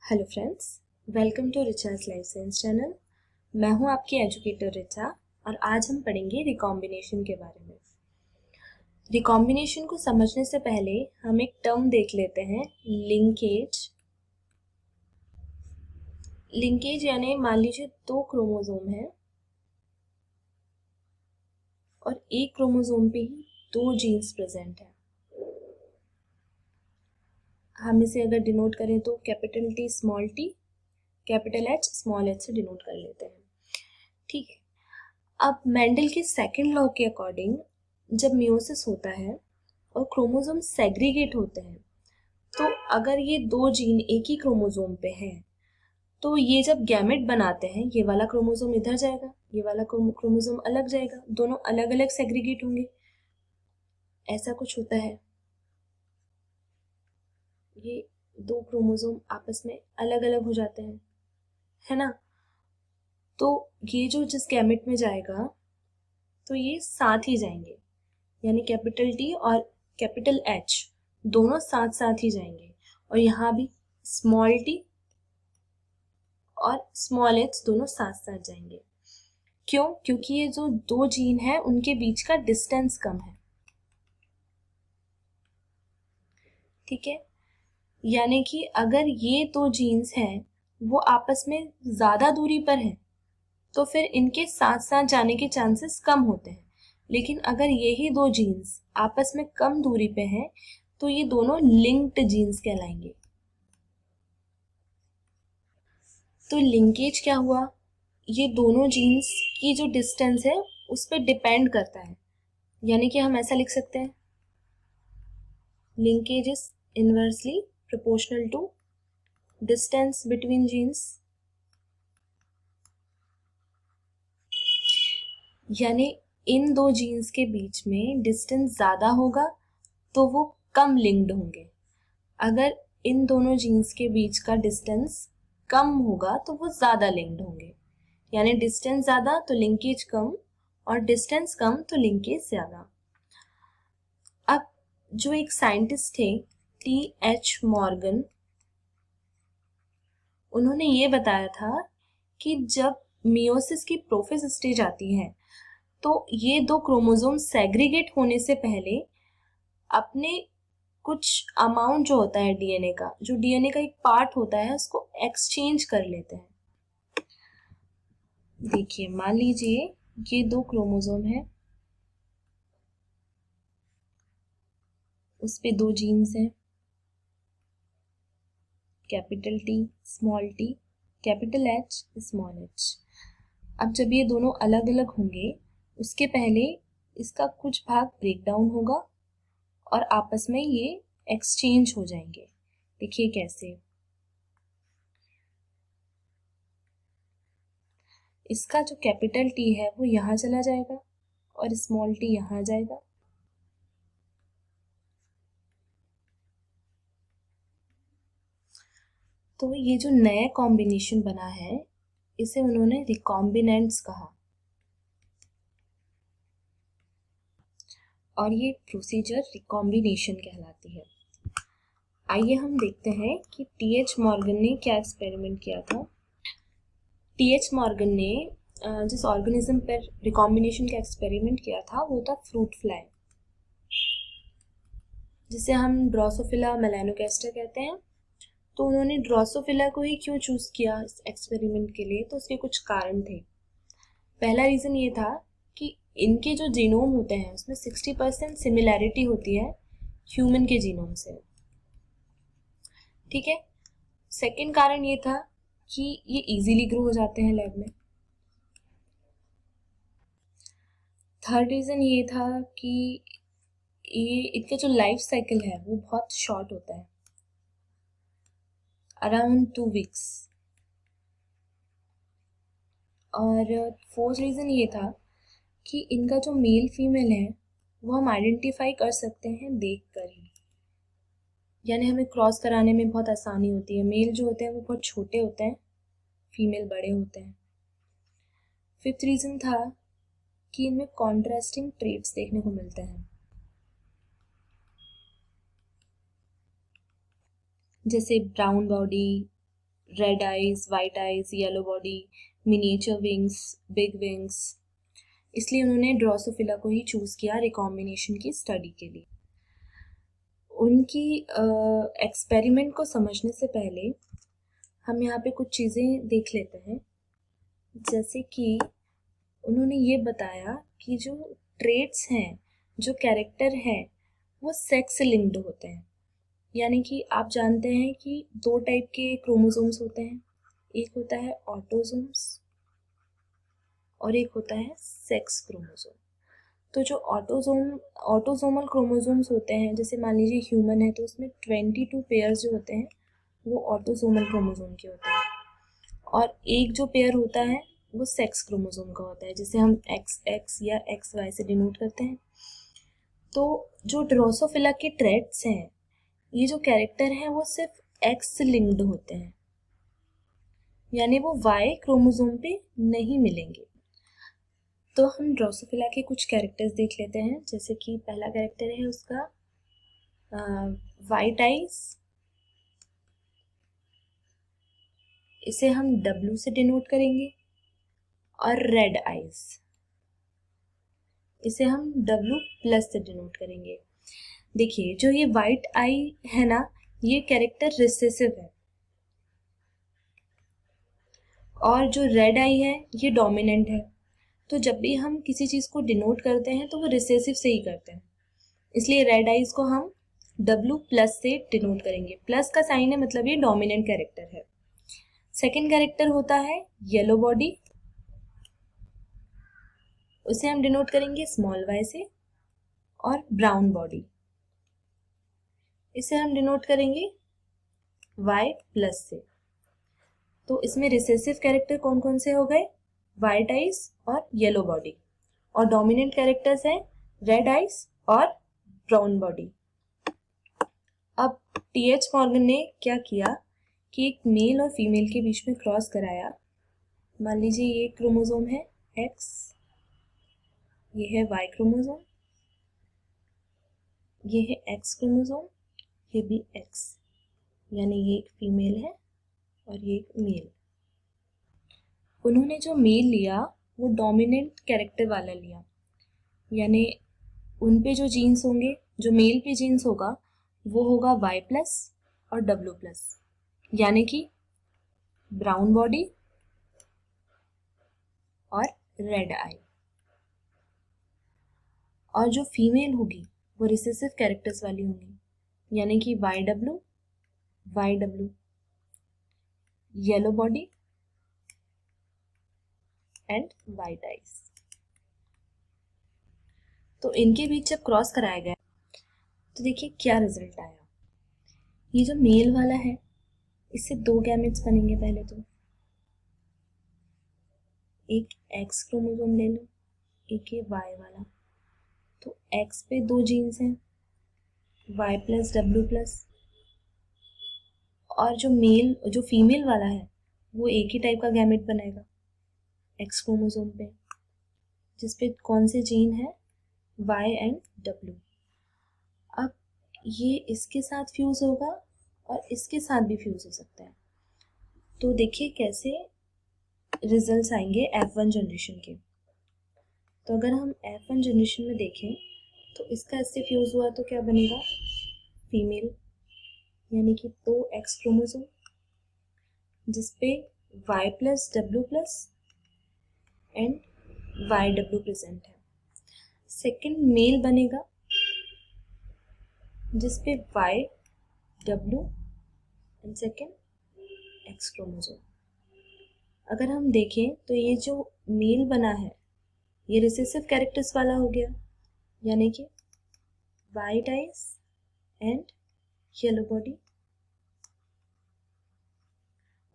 Hello friends, welcome to Richa's life science channel. मैं हूं आपकी एजुकेटर रिचा और आज हम पढ़ेंगे रिकॉम्बिनेशन के बारे में। रिकॉम्बिनेशन को समझने से पहले हम एक टर्म देख लेते हैं, लिंकेज। लिंकेज यानी मान लीजिए दो क्रोमोसोम है और एक क्रोमोसोम पे ही दो जीन्स प्रेजेंट है। हम इसे अगर डिनोट करें तो capital T small T, capital H small H से डिनोट कर लेते हैं। ठीक है, अब मेंडल के सेकंड लॉ के अकॉर्डिंग जब मियोसिस होता है और क्रोमोसोम सेग्रीगेट होते हैं, तो अगर ये दो जीन एक ही क्रोमोसोम पे हैं, तो ये जब गैमेट बनाते हैं, ये वाला क्रोमोसोम इधर जाएगा, ये वाला क्रोमोसोम अलग जाएगा, दोनों अलग अलग सेग्रीगेट होंगे। ऐसा कुछ होता है, ये दो क्रोमोसोम आपस में अलग अलग हो जाते हैं, है ना। तो ये जो जिस गैमेट में जाएगा तो ये साथ ही जाएंगे, यानी कैपिटल टी और कैपिटल एच दोनों साथ साथ ही जाएंगे, और यहाँ भी स्मॉल टी और स्मॉल एच दोनों साथ साथ जाएंगे। क्यों? क्योंकि ये जो दो जीन है उनके बीच का डिस्टेंस कम है। ठीक है, यानी कि अगर ये दो जीन्स हैं वो आपस में ज्यादा दूरी पर हैं, तो फिर इनके साथ साथ जाने के चांसेस कम होते हैं। लेकिन अगर यही दो जीन्स आपस में कम दूरी पे हैं, तो ये दोनों लिंक्ड जीन्स कहलाएंगे। तो लिंकेज क्या हुआ? ये दोनों जीन्स की जो डिस्टेंस है उस पर डिपेंड करता है, यानी कि हम ऐसा लिख सकते हैं, linkage is inversely proportional to distance between genes. यानी इन दो जीन्स के बीच में डिस्टेंस ज्यादा होगा तो वो कम लिंक्ड होंगे, अगर इन दोनों जीन्स के बीच का डिस्टेंस कम होगा तो वो ज्यादा लिंक्ड होंगे। यानी डिस्टेंस ज्यादा तो लिंकेज कम, और डिस्टेंस कम तो लिंकेज ज्यादा। अब जो एक साइंटिस्ट थे T.H. मॉर्गन, उन्होंने ये बताया था कि जब मियोसिस की प्रोफेज स्टेज आती है तो ये दो क्रोमोसोम सेग्रीगेट होने से पहले अपने कुछ अमाउंट जो होता है डीएनए का, जो डीएनए का एक पार्ट होता है, उसको एक्सचेंज कर लेते हैं। देखिए, मान लीजिए ये दो क्रोमोसोम है, उस पे दो जीन्स हैं, capital T small T, capital H small H. अब जब ये दोनों अलग अलग होंगे, उसके पहले इसका कुछ भाग ब्रेक डाउन होगा और आपस में ये एक्सचेंज हो जाएंगे। देखिए कैसे, इसका जो कैपिटल टी है वो यहाँ चला जाएगा और स्मॉल टी यहाँ जाएगा। तो ये जो नया कॉम्बिनेशन बना है इसे उन्होंने रिकॉम्बिनेंट्स कहा, और ये प्रोसीजर रिकॉम्बिनेशन कहलाती है। आइए हम देखते हैं कि टी.एच. मॉर्गन ने क्या एक्सपेरिमेंट किया था। टी.एच. मॉर्गन ने जिस ऑर्गेनिज्म पर रिकॉम्बिनेशन का एक्सपेरिमेंट किया था वो था फ्रूट फ्लाई, जिसे हम ड्रोसोफिला मेलानोगास्टर कहते हैं। तो उन्होंने ड्रोसोफिला को ही क्यों चूज किया इस एक्सपेरिमेंट के लिए? तो उसके कुछ कारण थे। पहला रीजन ये था कि इनके जो जीनोम होते हैं उसमें 60% सिमिलैरिटी होती है ह्यूमन के जीनोम से। ठीक है, सेकंड कारण ये था कि ये इजीली ग्रो हो जाते हैं लैब में। थर्ड रीजन ये था कि ये इनका जो लाइफ साइकिल है वो बहुत शॉर्ट होता है, अराउंड 2 वीक्स। और फोर्थ रीजन ये था कि इनका जो मेल फीमेल है वो हम आइडेंटिफाई कर सकते हैं देख कर ही, यानी हमें क्रॉस कराने में बहुत आसानी होती है। मेल जो होते हैं वो बहुत छोटे होते हैं, फीमेल बड़े होते हैं। फिफ्थ रीजन था कि इनमें कॉन्ट्रास्टिंग ट्रेट्स देखने को मिलते हैं, जैसे brown body, red eyes, white eyes, yellow body, miniature wings, big wings. इसलिए उन्होंने ड्रोसोफिला को ही चूज़ किया रिकॉम्बिनेशन की स्टडी के लिए। उनकी एक्सपेरिमेंट को समझने से पहले हम यहाँ पे कुछ चीज़ें देख लेते हैं। जैसे कि उन्होंने ये बताया कि जो ट्रेट्स हैं, जो कैरेक्टर हैं, वो सेक्स लिंक्ड होते हैं। यानी कि आप जानते हैं कि दो टाइप के क्रोमोसोम्स होते हैं, एक होता है ऑटोसोम्स और एक होता है सेक्स क्रोमोसोम। तो जो ऑटोसोमल क्रोमोसोम्स होते हैं, जैसे मान लीजिए ह्यूमन है तो उसमें 22 पेयर्स जो होते हैं वो ऑटोसोमल क्रोमोसोम के होते हैं, और एक जो पेयर होता है वो सेक्स क्रोमोसोम का होता है, जिसे हम XX या XY से डिनोट करते हैं। तो जो ड्रोसोफिला के ट्रेट्स हैं, ये जो कैरेक्टर हैं वो सिर्फ X लिंक्ड होते हैं, यानी वो Y क्रोमोसोम पे नहीं मिलेंगे। तो हम ड्रोसोफिला के कुछ कैरेक्टर्स देख लेते हैं। जैसे कि पहला कैरेक्टर है उसका वाइट आइज, इसे हम W से डिनोट करेंगे, और रेड आइज, इसे हम W+ से डिनोट करेंगे। देखिए जो ये वाइट आई है ना, ये कैरेक्टर रिसेसिव है, और जो रेड आई है ये डोमिनेंट है। तो जब भी हम किसी चीज़ को डिनोट करते हैं तो वो रिसेसिव से ही करते हैं, इसलिए रेड आइज को हम W+ से डिनोट करेंगे। प्लस का साइन है, मतलब ये डोमिनेंट कैरेक्टर है। सेकेंड कैरेक्टर होता है येलो बॉडी, उसे हम डिनोट करेंगे स्मॉल y से, और ब्राउन बॉडी, इसे हम डिनोट करेंगे Y+ से। तो इसमें रिसेसिव कैरेक्टर कौन कौन से हो गए? वाइट आइज और येलो बॉडी, और डोमिनेंट कैरेक्टर्स हैं रेड आइज और ब्राउन बॉडी। अब TH मॉर्गन ने क्या किया कि एक मेल और फीमेल के बीच में क्रॉस कराया। मान लीजिए ये क्रोमोसोम है X, ये है Y क्रोमोसोम, ये है X क्रोमोसोम, ये भी X, यानी ये एक फीमेल है और ये एक मेल। उन्होंने जो मेल लिया वो डोमिनेंट कैरेक्टर वाला लिया, यानी उन पे जो जीन्स होंगे, जो मेल पे जीन्स होगा वो होगा Y+ और W+, यानी कि ब्राउन बॉडी और रेड आई। और जो फीमेल होगी वो रिसेसिव कैरेक्टर्स वाली होंगी, यानी कि YW, yellow body and white eyes. तो इनके बीच जब क्रॉस कराया गया तो देखिए क्या रिजल्ट आया। ये जो मेल वाला है इससे दो गैमेट्स बनेंगे। पहले तो एक X क्रोमोसोम ले लो, एक है Y वाला। तो X पे दो जीन्स हैं Y+ W+, और जो फीमेल वाला है वो एक ही टाइप का गैमेट बनाएगा X क्रोमोसोम पे, जिसपे कौन से जीन है Y एंड W। अब ये इसके साथ फ्यूज होगा और इसके साथ भी फ्यूज हो सकता है। तो देखिए कैसे रिजल्ट्स आएंगे F1 जनरेशन के। तो अगर हम F1 जनरेशन में देखें तो इसका इससे फ्यूज हुआ तो क्या बनेगा? फीमेल, यानी कि दो X क्रोमोसोम जिसपे Y+ W+ and YW present है। सेकेंड मेल बनेगा जिसपे YW and second X chromosome. अगर हम देखें तो ये जो मेल बना है ये रिसेसिव कैरेक्टर्स वाला हो गया, यानी कि white eyes and yellow body.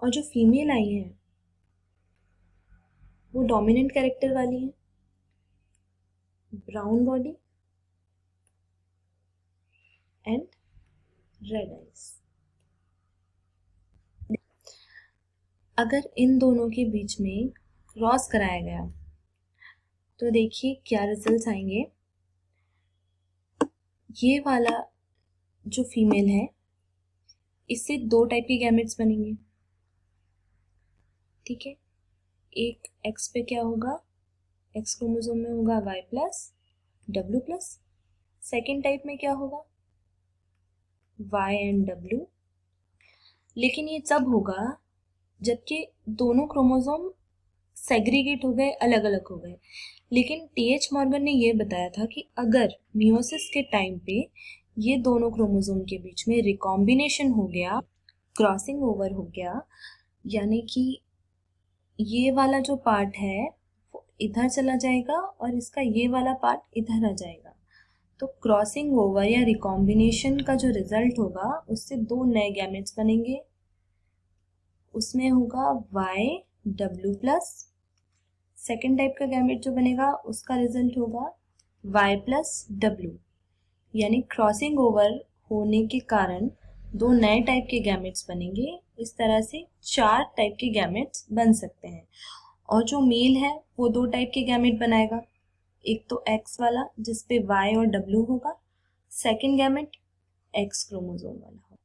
और जो फीमेल आई है वो डोमिनेंट कैरेक्टर वाली है, brown body and red eyes. अगर इन दोनों के बीच में क्रॉस कराया गया तो देखिए क्या रिजल्ट्स आएंगे। ये वाला जो फीमेल है इससे दो टाइप के गैमेट्स बनेंगे, ठीक है। एक एक्स पे क्या होगा, एक्स क्रोमोसोम में होगा Y plus W plus. Second type में क्या होगा, वाई एंड डब्ल्यू। लेकिन ये तब होगा जबकि दोनों क्रोमोसोम सेग्रीगेट हो गए, अलग अलग हो गए। लेकिन टीएच मॉर्गन ने ये बताया था कि अगर मियोसिस के टाइम पे ये दोनों क्रोमोसोम के बीच में रिकॉम्बिनेशन हो गया, क्रॉसिंग ओवर हो गया, यानी कि ये वाला जो पार्ट है वो इधर चला जाएगा और इसका ये वाला पार्ट इधर आ जाएगा, तो क्रॉसिंग ओवर या रिकॉम्बिनेशन का जो रिजल्ट होगा उससे दो नए गैमेट्स बनेंगे। उसमें होगा Y W plus. Second type का गैमेट जो बनेगा उसका रिजल्ट होगा वाई प्लस डब्ल्यू। यानी क्रॉसिंग ओवर होने के कारण दो नए टाइप के गैमेट्स बनेंगे। इस तरह से 4 टाइप के गैमेट्स बन सकते हैं। और जो मेल है वो 2 टाइप के गैमेट बनाएगा, एक तो एक्स वाला जिसपे वाई और डब्ल्यू होगा, सेकेंड गैमेट एक्स क्रोमोसोम वाला होगा।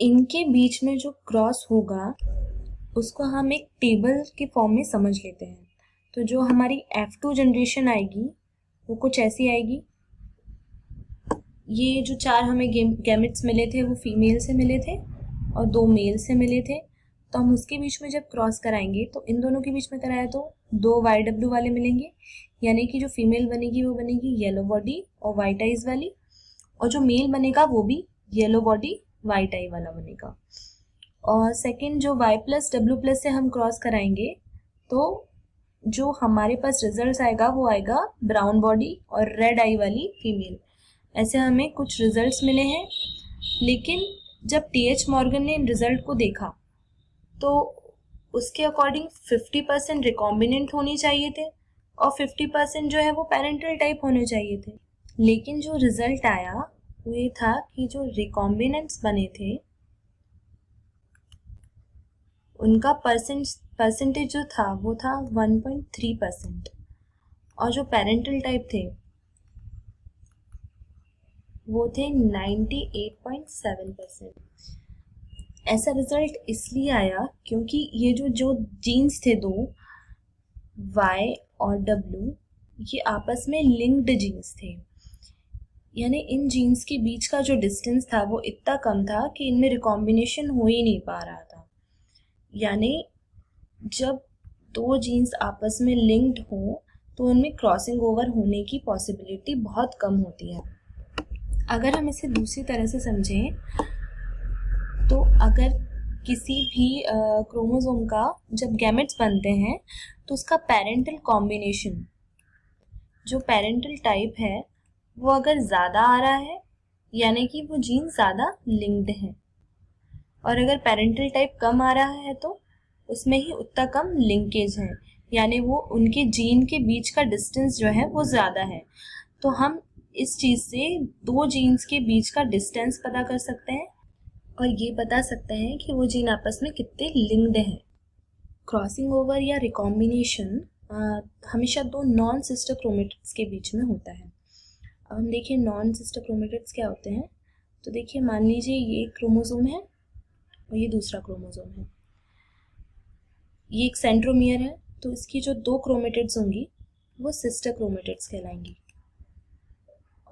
इनके बीच में जो क्रॉस होगा उसको हम एक टेबल के फॉर्म में समझ लेते हैं। तो जो हमारी F2 जनरेशन आएगी वो कुछ ऐसी आएगी। ये जो 4 हमें गैमेट्स मिले थे वो फीमेल से मिले थे और 2 मेल से मिले थे। तो हम उसके बीच में जब क्रॉस कराएंगे तो इन दोनों के बीच में कराया तो 2 वाई डब्ल्यू वाले मिलेंगे। यानी कि जो फीमेल बनेगी वो बनेगी येलो बॉडी और वाइट आइज वाली, और जो मेल बनेगा वो भी येलो बॉडी वाइट आई वाला बनेगा। और सेकेंड जो वाई प्लस डब्ल्यू प्लस से हम क्रॉस कराएंगे तो जो हमारे पास रिजल्ट आएगा वो आएगा ब्राउन बॉडी और रेड आई वाली फीमेल। ऐसे हमें कुछ रिजल्ट्स मिले हैं। लेकिन जब टीएच मॉर्गन ने इन रिजल्ट को देखा तो उसके अकॉर्डिंग 50% रिकॉम्बिनेंट होनी चाहिए थे और 50% जो है वो पेरेंटल टाइप होने चाहिए थे। लेकिन जो रिजल्ट आया वो ये था कि जो रिकॉम्बिनेंट्स बने थे उनका परसेंटेज जो था वो था 1.3% और जो पेरेंटल टाइप थे वो थे 98.7%। ऐसा रिजल्ट इसलिए आया क्योंकि ये जो जीन्स थे दो, Y और W, ये आपस में लिंक्ड जीन्स थे। यानी इन जीन्स के बीच का जो डिस्टेंस था वो इतना कम था कि इनमें रिकॉम्बिनेशन हो ही नहीं पा रहा था। यानी जब दो जीन्स आपस में लिंक्ड हो तो उनमें क्रॉसिंग ओवर होने की पॉसिबिलिटी बहुत कम होती है। अगर हम इसे दूसरी तरह से समझें तो अगर किसी भी क्रोमोसोम का जब गैमेट्स बनते हैं तो उसका पेरेंटल कॉम्बिनेशन, जो पेरेंटल टाइप है वो अगर ज़्यादा आ रहा है यानी कि वो जीन ज़्यादा लिंक्ड है, और अगर पेरेंटल टाइप कम आ रहा है तो उसमें ही उतना कम लिंकेज है, यानी वो उनके जीन के बीच का डिस्टेंस जो है वो ज़्यादा है। तो हम इस चीज़ से दो जीन्स के बीच का डिस्टेंस पता कर सकते हैं और ये बता सकते हैं कि वो जीन आपस में कितने लिंक्ड हैं। क्रॉसिंग ओवर या रिकॉम्बिनेशन हमेशा दो नॉन सिस्टर क्रोमेटिड्स के बीच में होता है। अब हम देखिए नॉन सिस्टर क्रोमेटिड्स क्या होते हैं। तो देखिए मान लीजिए ये एक क्रोमोसोम है और ये दूसरा क्रोमोसोम है, ये एक सेंट्रोमियर है, तो इसकी जो दो क्रोमेटिड्स होंगी वो सिस्टर क्रोमेटिड्स कहलाएंगी,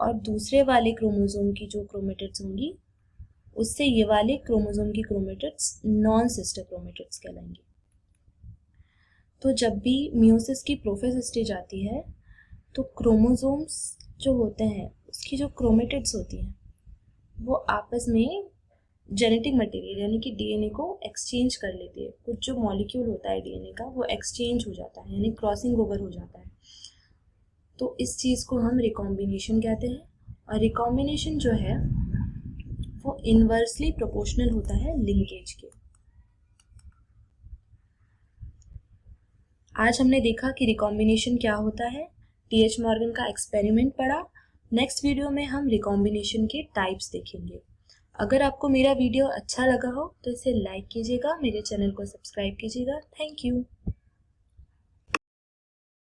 और दूसरे वाले क्रोमोसोम की जो क्रोमेटिड्स होंगी उससे ये वाले क्रोमोसोम की क्रोमेटिड्स नॉन सिस्टर क्रोमेटिड्स कहलाएंगी। तो जब भी मियोसिस की प्रोफेज स्टेज आती है तो क्रोमोसोम्स जो होते हैं उसकी जो क्रोमेटिड्स होती हैं वो आपस में जेनेटिक मटेरियल यानी कि डीएनए को एक्सचेंज कर लेती है। कुछ जो मॉलिक्यूल होता है डीएनए का वो एक्सचेंज हो जाता है, यानी क्रॉसिंग ओवर हो जाता है। तो इस चीज़ को हम रिकॉम्बिनेशन कहते हैं, और रिकॉम्बिनेशन जो है वो इनवर्सली प्रोपोर्शनल होता है लिंकेज के। आज हमने देखा कि रिकॉम्बिनेशन क्या होता है, टीएच मॉर्गन का एक्सपेरिमेंट पढ़ा। नेक्स्ट वीडियो में हम रिकॉम्बिनेशन के टाइप्स देखेंगे। अगर आपको मेरा वीडियो अच्छा लगा हो तो इसे लाइक कीजिएगा, मेरे चैनल को सब्सक्राइब कीजिएगा। Thank you.